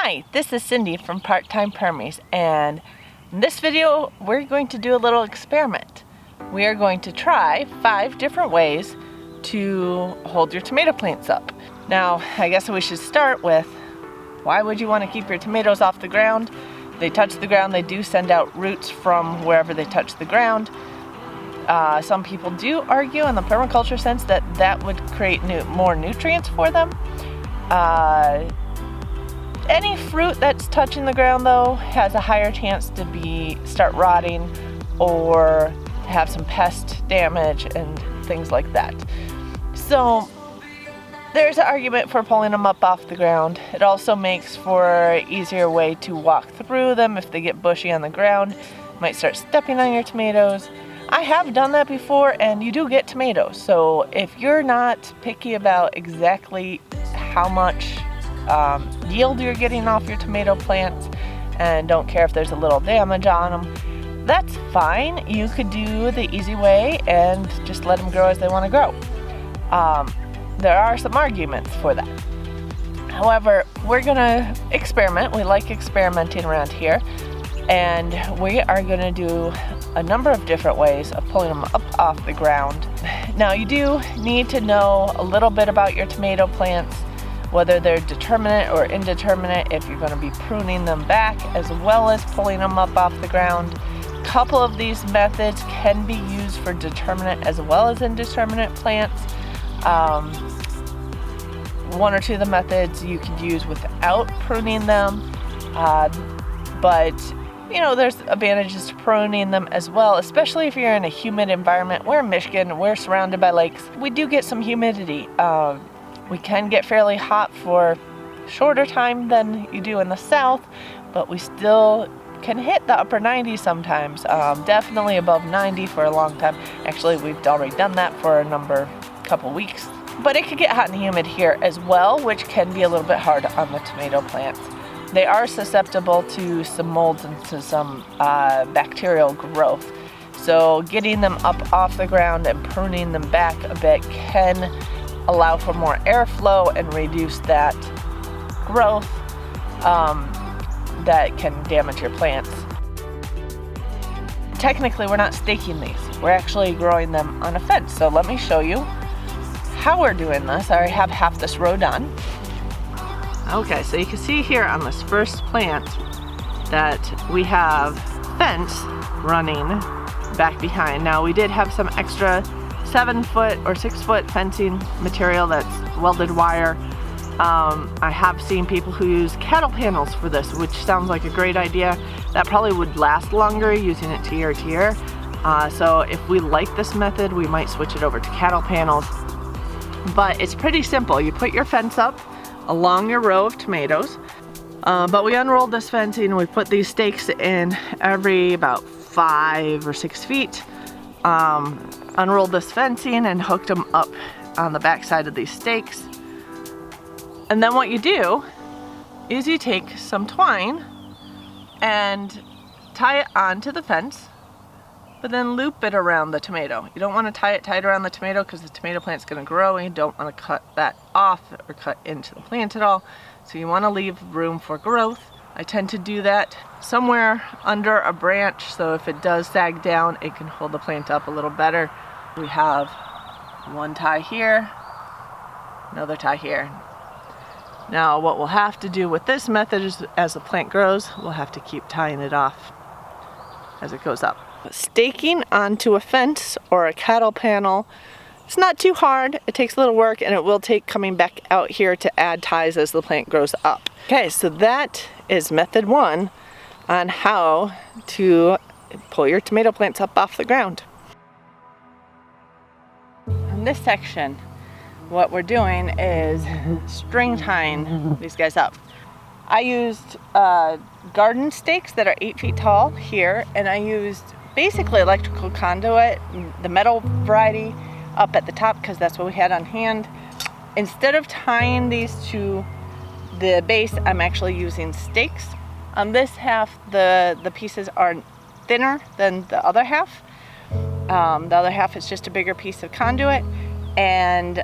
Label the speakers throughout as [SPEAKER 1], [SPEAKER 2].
[SPEAKER 1] Hi, this is Cindy from Part-Time Permies, and in this video we're going to do a little experiment. We are going to try 5 different ways to hold your tomato plants up. Now, I guess we should start with, why would you want to keep your tomatoes off the ground? They touch the ground, they do send out roots from wherever they touch the ground. Some people do argue in the permaculture sense that that would create more nutrients for them. Any fruit that's touching the ground though has a higher chance to start rotting or have some pest damage and things like that. So there's an argument for pulling them up off the ground. It also makes for an easier way to walk through them if they get bushy on the ground. You might start stepping on your tomatoes. I have done that before and you do get tomatoes. So if you're not picky about exactly how much yield you're getting off your tomato plants and don't care if there's a little damage on them, that's fine. You could do the easy way and just let them grow as they want to grow. There are some arguments for that. However, we're gonna experiment. We like experimenting around here, and we are gonna do a number of different ways of pulling them up off the ground. Now, you do need to know a little bit about your tomato plants, whether they're determinate or indeterminate, if you're going to be pruning them back as well as pulling them up off the ground. A couple of these methods can be used for determinate as well as indeterminate plants. One or two of the methods you could use without pruning them, but you know, there's advantages to pruning them as well, especially if you're in a humid environment. We're in Michigan, we're surrounded by lakes. We do get some humidity. We can get fairly hot for shorter time than you do in the south, but we still can hit the upper 90s sometimes, definitely above 90 for a long time. Actually, we've already done that for a couple weeks. But it could get hot and humid here as well, which can be a little bit hard on the tomato plants. They are susceptible to some molds and to some bacterial growth. So getting them up off the ground and pruning them back a bit can allow for more airflow and reduce that growth that can damage your plants. Technically, we're not staking these. We're actually growing them on a fence. So let me show you how we're doing this. I already have half this row done. Okay, so you can see here on this first plant that we have fence running back behind. Now, we did have some extra 7-foot or 6-foot fencing material that's welded wire. I have seen people who use cattle panels for this, which sounds like a great idea. That probably would last longer using it tier to tier. So if we like this method, we might switch it over to cattle panels. But it's pretty simple. You put your fence up along your row of tomatoes, but we unrolled this fencing. We put these stakes in every about 5 or 6 feet. Unrolled this fencing and hooked them up on the back side of these stakes. And then what you do is you take some twine and tie it onto the fence, but then loop it around the tomato. You don't want to tie it tight around the tomato because the tomato plant's going to grow and you don't want to cut that off or cut into the plant at all. So you want to leave room for growth. I tend to do that somewhere under a branch, so if it does sag down, it can hold the plant up a little better. We have one tie here, another tie here. Now, what we'll have to do with this method is, as the plant grows, we'll have to keep tying it off as it goes up. Staking onto a fence or a cattle panel, it's not too hard. It takes a little work, and it will take coming back out here to add ties as the plant grows up. Okay, so that is method 1 on how to pull your tomato plants up off the ground. In this section, what we're doing is string tying these guys up. I used garden stakes that are 8 feet tall here, and I used basically electrical conduit, the metal variety, up at the top because that's what we had on hand. Instead of tying these to the base, I'm actually using stakes. On this half, the pieces are thinner than the other half. The other half is just a bigger piece of conduit, and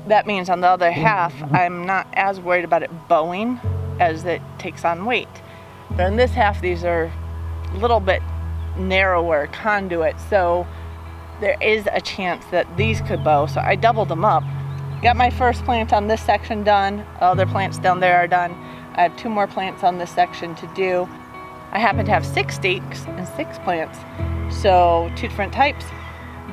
[SPEAKER 1] that means on the other half, I'm not as worried about it bowing as it takes on weight. But in this half, these are a little bit narrower conduit, so there is a chance that these could bow. So I doubled them up. Got my first plant on this section done. Other plants down there are done. I have 2 more plants on this section to do. I happen to have 6 stakes and 6 plants, so 2 different types.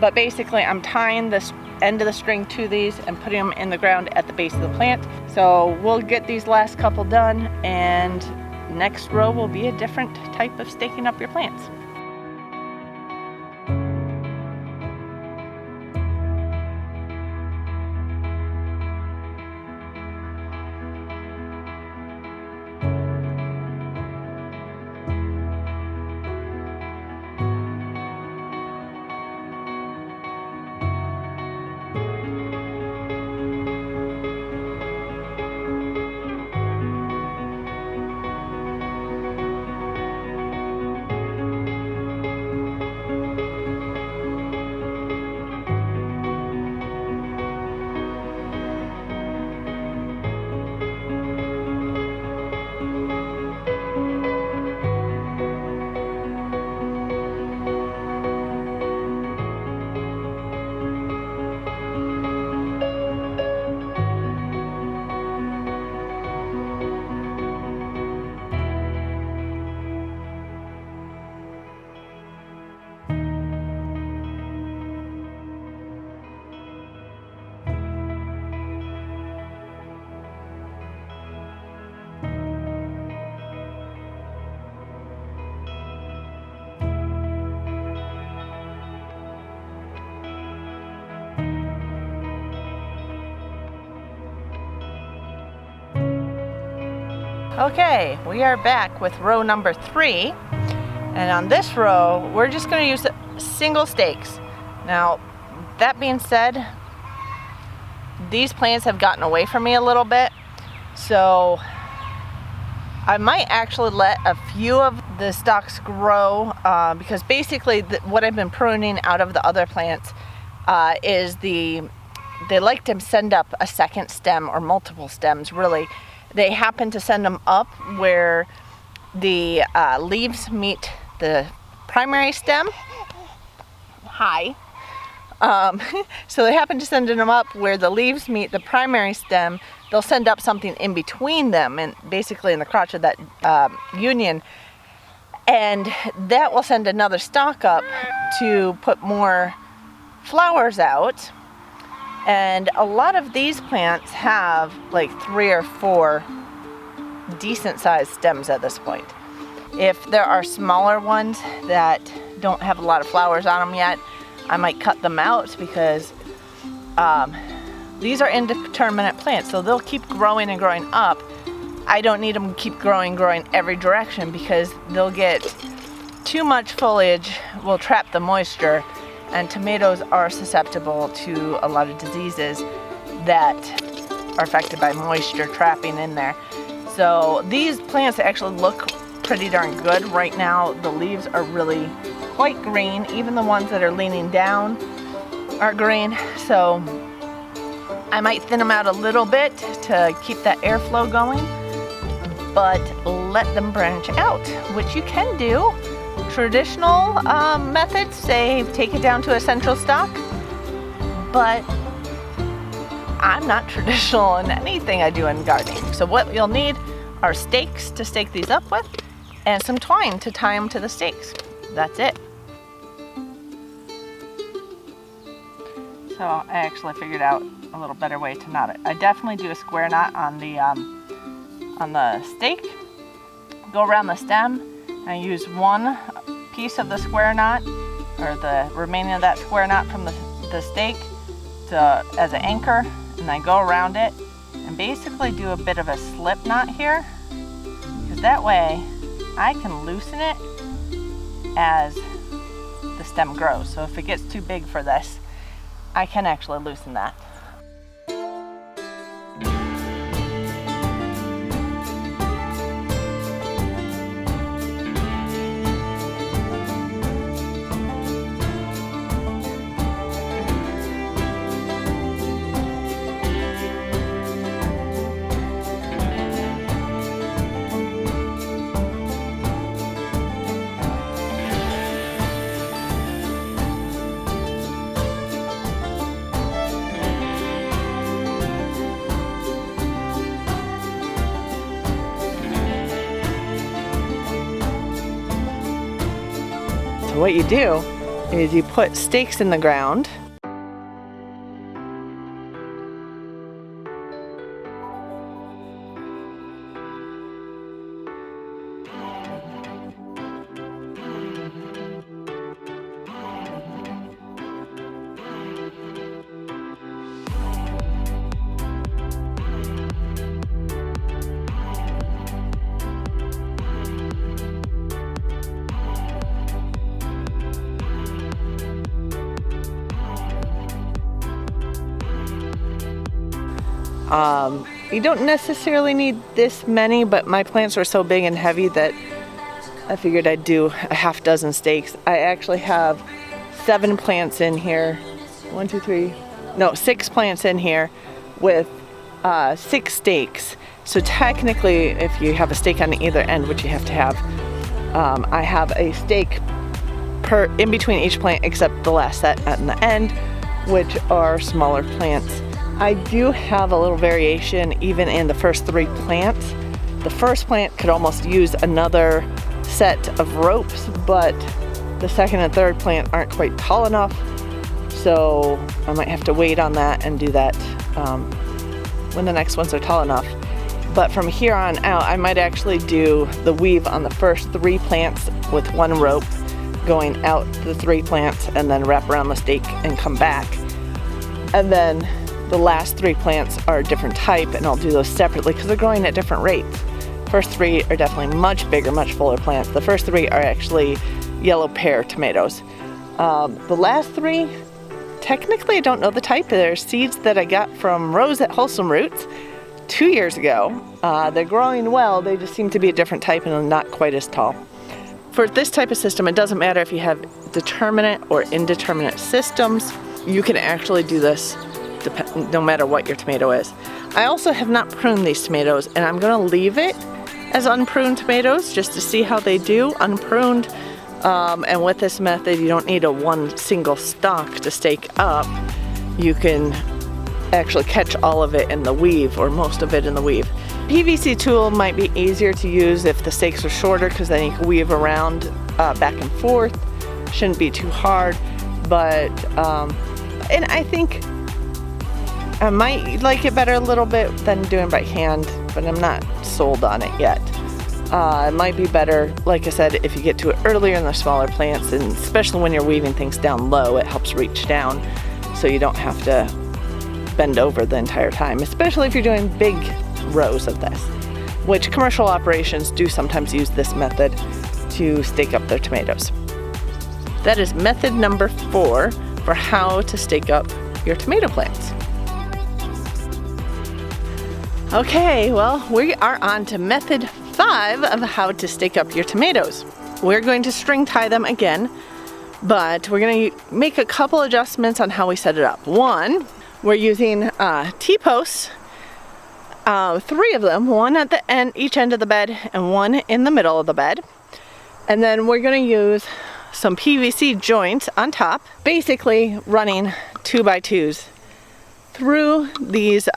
[SPEAKER 1] But basically I'm tying this end of the string to these and putting them in the ground at the base of the plant. So we'll get these last couple done, and next row will be a different type of staking up your plants. Okay, we are back with row number 3, and on this row we're just going to use single stakes. Now, that being said, these plants have gotten away from me a little bit, so I might actually let a few of the stalks grow, because basically what I've been pruning out of the other plants is they like to send up a second stem or multiple stems, really. They happen to send them up where the leaves meet the primary stem. Hi. So they happen to send them up where the leaves meet the primary stem. They'll send up something in between them, and basically in the crotch of that union. And that will send another stalk up to put more flowers out. And a lot of these plants have like 3 or 4 decent sized stems at this point. If there are smaller ones that don't have a lot of flowers on them yet, I might cut them out, because these are indeterminate plants, so they'll keep growing and growing up. I don't need them to keep growing every direction, because they'll get too much foliage, will trap the moisture. And tomatoes are susceptible to a lot of diseases that are affected by moisture trapping in there. So these plants actually look pretty darn good right now. The leaves are really quite green. Even the ones that are leaning down are green. So I might thin them out a little bit to keep that airflow going, but let them branch out, which you can do. Traditional methods say take it down to a central stalk, but I'm not traditional in anything I do in gardening. So what you'll need are stakes to stake these up with, and some twine to tie them to the stakes. That's it. So I actually figured out a little better way to knot it. I definitely do a square knot on the stake, go around the stem, and use one piece of the square knot, or the remaining of that square knot from the stake as an anchor, and then go around it and basically do a bit of a slip knot here, because that way I can loosen it as the stem grows. So if it gets too big for this, I can actually loosen that. what you do is you put stakes in the ground. You don't necessarily need this many, but my plants are so big and heavy that I figured I'd do a half dozen stakes. I actually have 7 plants in here. 6 plants in here with 6 stakes. So technically, if you have a stake on either end, which you have to have, I have a stake in between each plant except the last set at the end, which are smaller plants. I do have a little variation even in the first 3 plants. The first plant could almost use another set of ropes, but the second and third plant aren't quite tall enough, so I might have to wait on that and do that when the next ones are tall enough. But from here on out, I might actually do the weave on the first 3 plants with 1 rope going out the 3 plants and then wrap around the stake and come back. And then the last 3 plants are a different type, and I'll do those separately because they're growing at different rates. First 3 are definitely much bigger, much fuller plants. The first 3 are actually yellow pear tomatoes. The last 3, technically I don't know the type. They're seeds that I got from Rose at Wholesome Roots 2 years ago. They're growing well, they just seem to be a different type and not quite as tall. For this type of system, it doesn't matter if you have determinate or indeterminate systems. You can actually do this no matter what your tomato is. I also have not pruned these tomatoes, and I'm gonna leave it as unpruned tomatoes just to see how they do unpruned. And with this method, you don't need a one single stalk to stake up. You can actually catch all of it in the weave, or most of it in the weave. PVC tool might be easier to use if the stakes are shorter, because then you can weave around back and forth. Shouldn't be too hard, but and I think I might like it better a little bit than doing by hand, but I'm not sold on it yet. It might be better, like I said, if you get to it earlier in the smaller plants, and especially when you're weaving things down low, it helps reach down so you don't have to bend over the entire time, especially if you're doing big rows of this, which commercial operations do sometimes use this method to stake up their tomatoes. That is method number 4 for how to stake up your tomato plants. Okay, well, we are on to method 5 of how to stake up your tomatoes. We're going to string tie them again, but we're going to make a couple adjustments on how we set it up. 1, we're using T-posts, 3 of them, 1 at the end, each end of the bed, and 1 in the middle of the bed. And then we're going to use some PVC joints on top, basically running 2x2s through these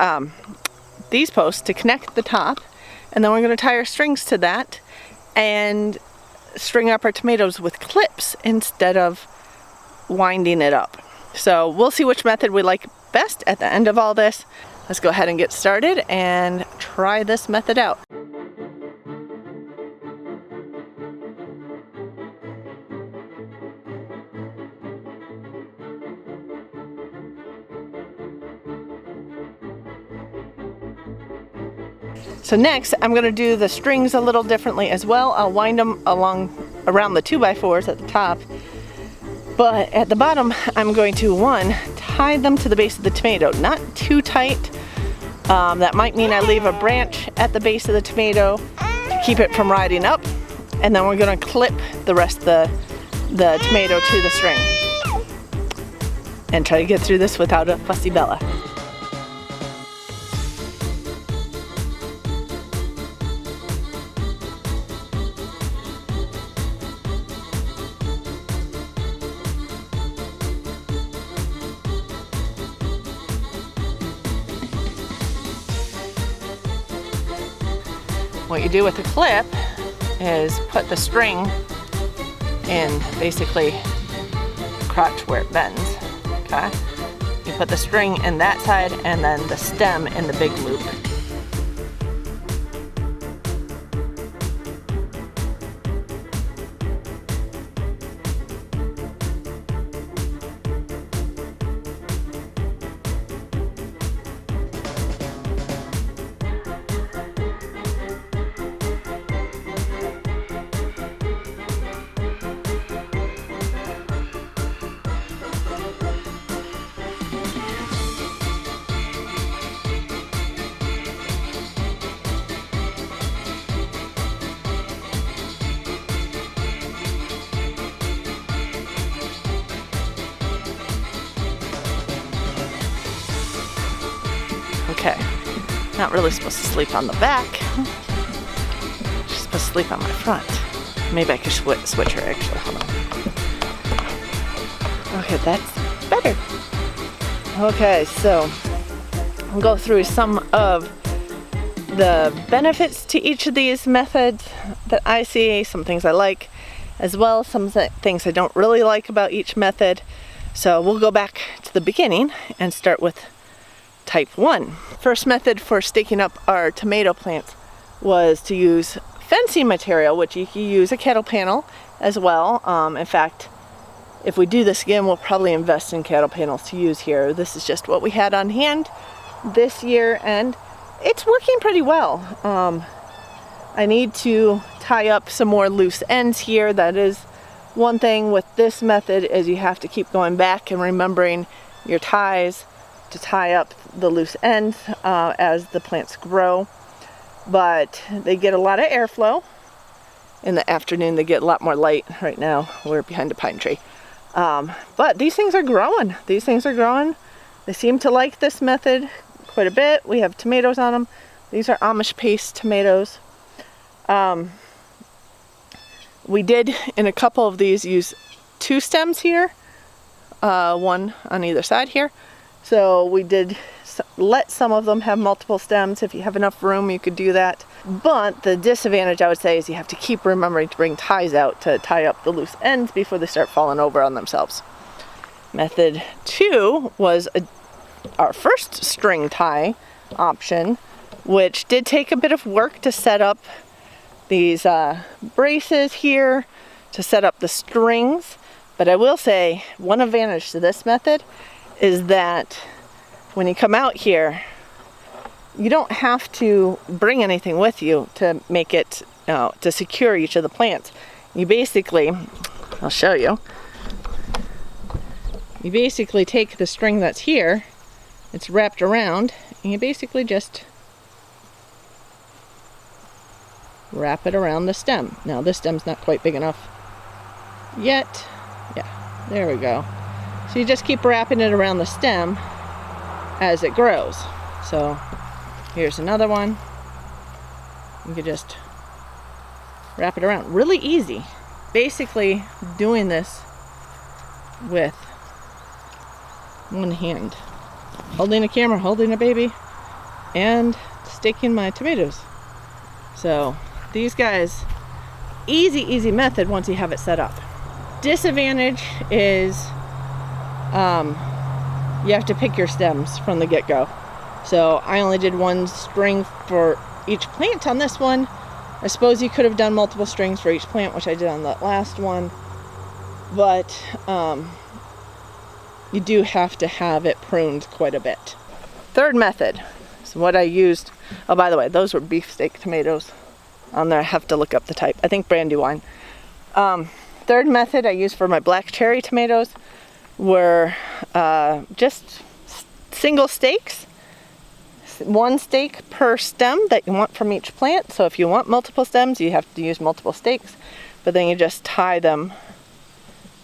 [SPEAKER 1] posts to connect the top, and then we're going to tie our strings to that and string up our tomatoes with clips instead of winding it up. So we'll see which method we like best at the end of all this. Let's go ahead and get started and try this method out. So next, I'm going to do the strings a little differently as well. I'll wind them around the 2x4s at the top, but at the bottom, I'm going to, 1, tie them to the base of the tomato, not too tight. That might mean I leave a branch at the base of the tomato to keep it from riding up, and then we're going to clip the rest of the tomato to the string and try to get through this without a fussy Bella. What you do with the clip is put the string in basically crotch where it bends, okay? You put the string in that side and then the stem in the big loop. Okay, not really supposed to sleep on the back. She's supposed to sleep on my front. Maybe I could switch her actually, hold on. Okay, that's better. Okay, so I'll go through some of the benefits to each of these methods that I see, some things I like, as well as some things I don't really like about each method. So we'll go back to the beginning and start with type 1. First method for staking up our tomato plants was to use fencing material, which you can use a cattle panel as well. In fact, if we do this again, we'll probably invest in cattle panels to use here. This is just what we had on hand this year, and it's working pretty well. I need to tie up some more loose ends here. That is one thing with this method, is you have to keep going back and remembering your ties to tie up the loose ends as the plants grow. But they get a lot of airflow. In the afternoon they get a lot more light. Right now we're behind a pine tree. But these things are growing. These things are growing. They seem to like this method quite a bit. We have tomatoes on them. These are Amish paste tomatoes. We did in a couple of these use 2 stems here, one on either side here. So we did let some of them have multiple stems. If you have enough room, you could do that. But the disadvantage, I would say, is you have to keep remembering to bring ties out to tie up the loose ends before they start falling over on themselves. Method 2 was our first string tie option, which did take a bit of work to set up these braces here, to set up the strings. But I will say, one advantage to this method is that when you come out here, you don't have to bring anything with you to make it, to secure each of the plants. You basically, I'll show you, you basically take the string that's here, it's wrapped around, and you basically just wrap it around the stem. Now this stem's not quite big enough yet. Yeah, there we go. So you just keep wrapping it around the stem as it grows. So here's another one. You can just wrap it around. Really easy. Basically doing this with one hand. Holding a camera, holding a baby, and staking my tomatoes. So these guys, easy method once you have it set up. Disadvantage is you have to pick your stems from the get-go. So I only did 1 string for each plant on this one. I suppose you could have done multiple strings for each plant, which I did on that last one. But you do have to have it pruned quite a bit. Third method is what I used. Oh, by the way, those were beefsteak tomatoes on there. I have to look up the type. I think Brandywine. Third method I used for my black cherry tomatoes were just single stakes. 1 stake per stem that you want from each plant. So if you want multiple stems, you have to use multiple stakes. But then you just tie them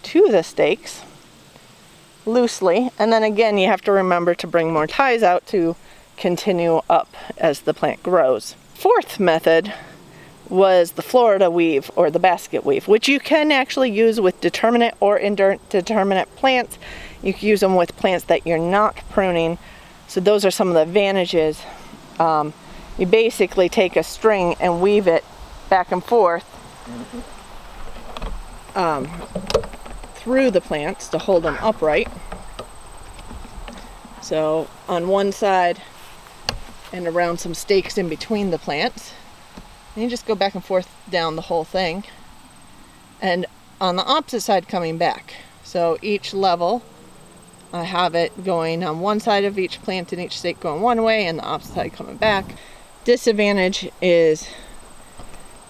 [SPEAKER 1] to the stakes loosely. And then again, you have to remember to bring more ties out to continue up as the plant grows. Fourth method was the Florida weave, or the basket weave, which you can actually use with determinate or indeterminate plants. You can use them with plants that you're not pruning. So those are some of the advantages. You basically take a string and weave it back and forth through the plants to hold them upright. So on one side and around some stakes in between the plants. And you just go back and forth down the whole thing. And on the opposite side coming back. So each level, I have it going on one side of each plant and each stake going one way and the opposite side coming back. Disadvantage is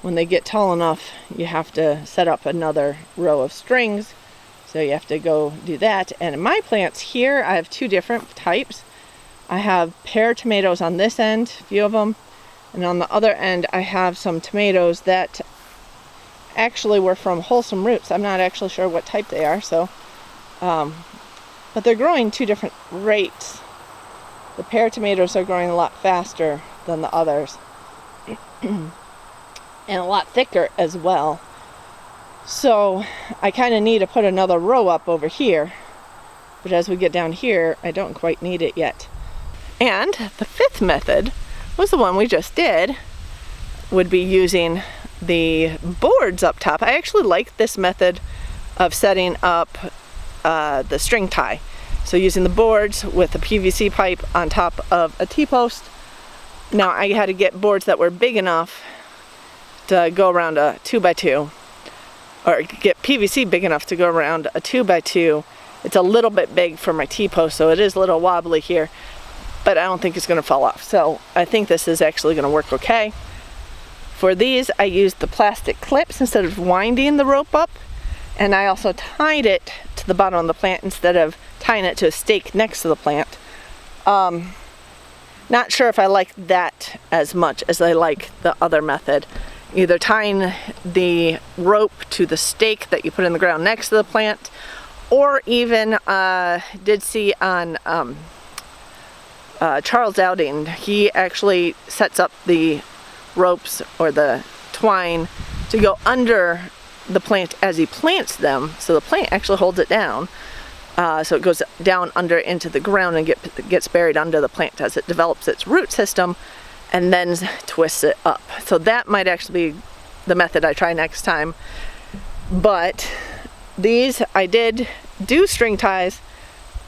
[SPEAKER 1] when they get tall enough, you have to set up another row of strings. So you have to go do that. And in my plants here, I have two different types. I have pear tomatoes on this end, a few of them. And on the other end, I have some tomatoes that actually were from wholesome roots. I'm not actually sure what type they are, so but they're growing two different rates. The pear tomatoes are growing a lot faster than the others and a lot thicker as well. So I kind of need to put another row up over here, but as we get down here, I don't quite need it yet. And the fifth method was the one we just did, would be using the boards up top. I actually like this method of setting up the string tie. So using the boards with a PVC pipe on top of a T-post. Now I had to get boards that were big enough to go around a 2x2, or get PVC big enough to go around a 2x2. It's a little bit big for my T-post, so it is a little wobbly here, but I don't think it's going to fall off. So I think this is actually going to work okay. For these, I used the plastic clips instead of winding the rope up, and I also tied it to the bottom of the plant instead of tying it to a stake next to the plant. Not sure if I like that as much as I like the other method. Either tying the rope to the stake that you put in the ground next to the plant, or even did see on Charles Dowding, he actually sets up the ropes or the twine to go under the plant as he plants them, so the plant actually holds it down, so it goes down under into the ground and gets buried under the plant as it develops its root system, and then twists it up. So that might actually be the method I try next time. But these, I did do string ties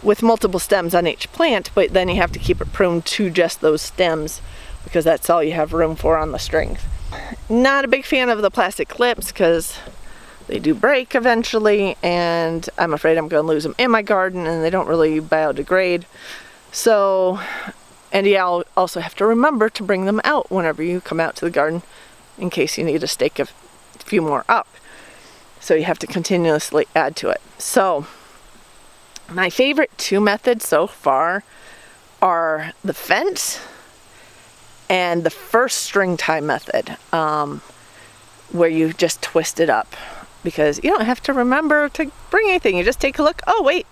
[SPEAKER 1] with multiple stems on each plant, but then you have to keep it pruned to just those stems because that's all you have room for on the strings. Not a big fan of the plastic clips because they do break eventually, and I'm afraid I'm going to lose them in my garden, and they don't really biodegrade. So, and yeah, I'll also have to remember to bring them out whenever you come out to the garden in case you need to stake a few more up. So you have to continuously add to it. So my favorite two methods so far are the fence and the first string tie method, where you just twist it up, because you don't have to remember to bring anything. You just take a look. Oh wait,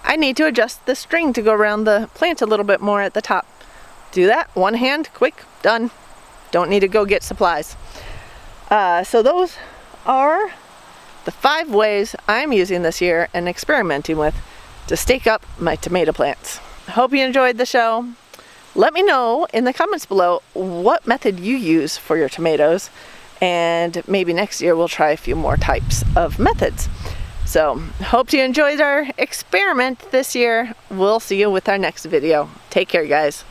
[SPEAKER 1] I need to adjust the string to go around the plant a little bit more at the top. Do that, one hand, quick, done. Don't need to go get supplies. So those are the 5 ways I'm using this year and experimenting with to stake up my tomato plants. I hope you enjoyed the show. Let me know in the comments below what method you use for your tomatoes, and maybe next year we'll try a few more types of methods. So, hope you enjoyed our experiment this year. We'll see you with our next video. Take care, guys.